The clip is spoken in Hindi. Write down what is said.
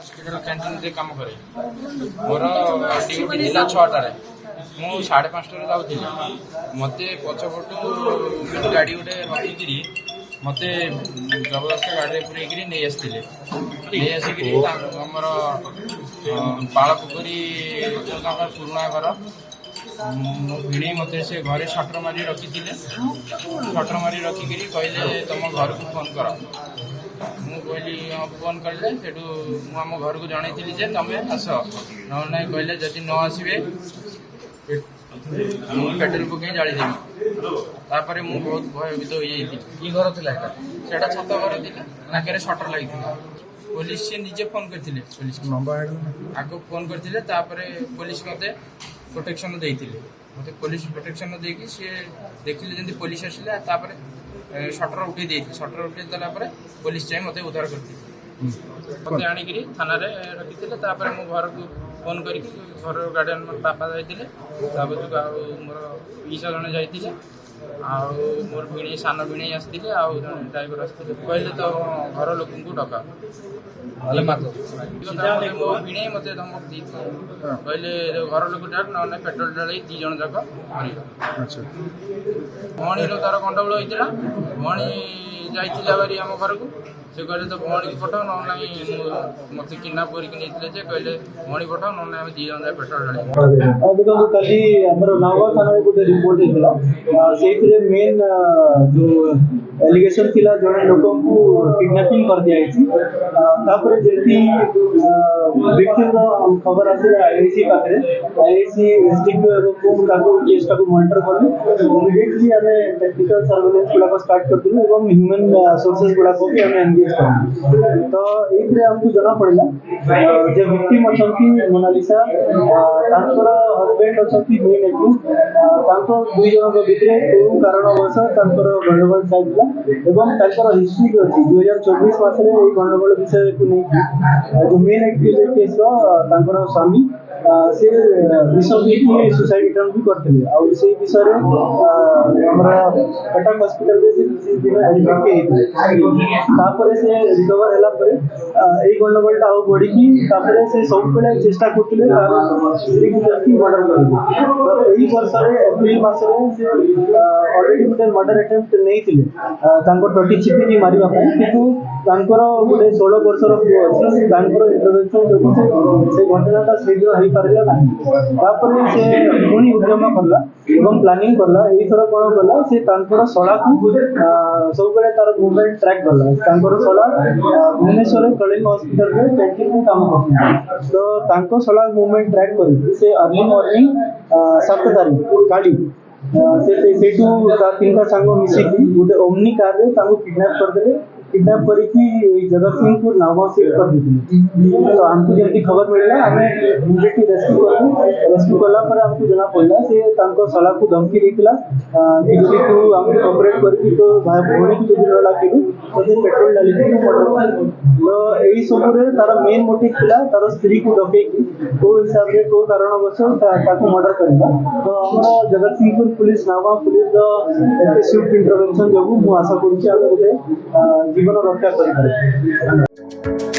हॉस्पिटल कैंटीन रे काम करे मोर ड्यूटी थिला 6टारे मु 5:30 जाऊଥିଲି मते पछपटू गाड़ी गोटे रखिकी मते जबरदस्त गाड़ी पूरे नहीं आसते नहीं आसिक आमर पाल पोखरी पुराणा घर भिणे मत से घरे सटर मारी रखी सटर मारी रखिकी कहले तुम घर को फोन कर मु कहली फोन कले आम घर को जनई जे तुम आस ना कहले जदि न आसबे पेट्रोल पकई जादेवी तापर मु बहुत भयभीत हो जाती घर था छत घर थी नाक सटर लगी पुलिस से निजे फोन करते पुलिस आगे फोन करते पुलिस मत प्रोटेक्शन देते मत पुलिस प्रोटेक्शन देकी सी देखिले जमी पुलिस आसिले सटर उठे सटर उठे देला पुलिस जाए मत उद्धार करती मत आणिक थाना रखी मो घर को फोन कर घर गार्डियन बापा जाते मोर पीसा जड़े जाते मोर भिणे सान भिणे आसते ड्राइवर आसते कहले तो घर लोक डका मो भिणे मत धमक दी कहले घर लोक डाक ना पेट्रोल डाल 2 जन जाक मर भणी तार गंडगोल होता भणी जाइला बारी आम घर को से कहले तो भणी पठाओ ना मत किडनाप करके कहले भणी पठाओ ना 2 जन जाए पेट्रोल डाल देखो कल नागवा थाना गोटे रिपोर्ट होता मेन जो एलिगेशन थिला जड़े लोक को किडनैपिंग कर दिया जमी विक्टिम खबर आसे आईआईसी पाखे आईआईसी एसडीक्यू केसटा को मॉनिटर कलु इमिडिएटली आम टेक्निकल सर्वेलेंस गुड़ाक स्टार्ट करूँ और ह्यूमन सोर्सेस गुड़ाक भी आम एंगेज करूँ तो ये आमको जना पड़ा जे विक्टिम अच्छा मोनालिसा हजबैंड अच्छा मेन एक्यूज 2 जन भितर कौ कारणवश गंडगोल चलता हिस्ट्री भी अच्छी 2024 मसरे गंडगोल विषय को नहीं जो मेन एक्यूज केस स्वामी से विष पी सुसाइड अटेम्प्ट भी करते से विषय कटक हॉस्पिटल दिन एडमिट से रिकवर है गंडगोलटा आउ बढ़ी से सब चेष्टा करते स्त्री को जल्दी मर्डर कर तो यही वर्ष एप्रिल मसरे से अलरेडी गोटे मर्डर अटेम्प्ट नहीं टटी चिपिकी मारे कितु गोटे 16 वर्षर पुओ अच्छी इंटरवेंशन जो से घटनाटा से दिन हो पारा ना से पुणी उद्यम कला प्लानिंग कला यथर कौन कला से शला को सब तार मुवमेंट ट्रैक कला शला भुवनेश्वर कलिंग हॉस्पिटल में कैंटीन में काम करते तो शला मुवमेंट ट्रैक कर अर्ली मॉर्निंग 7 तारीख गाड़ी से 3टा सांग मिसिकी गोटे ओमनी कार किडनैप करदे किडनैप करके जगतसिंहपुर नाव सीट कर देते तो आमको जल्दी खबर मिलला आम इमिडिएटली रेस्क्यू कलापर आमको जना पड़ा से शला को धमकी देता कि जब तू आम कपरेट करके तो भौणी को जब न लगे तो पेट्रोल डाली तो यही सब तार मेन मोटिव था तार स्त्री को डकैकी कौ हिसाब से कौ कारणवश मर्डर करवा तो आम जगतसिंहपुर पुलिस नावा पुलिस स्विफ्ट इंटरवेंशन जो मुझे आशा करुँचे गोटे जीवन रक्षा कर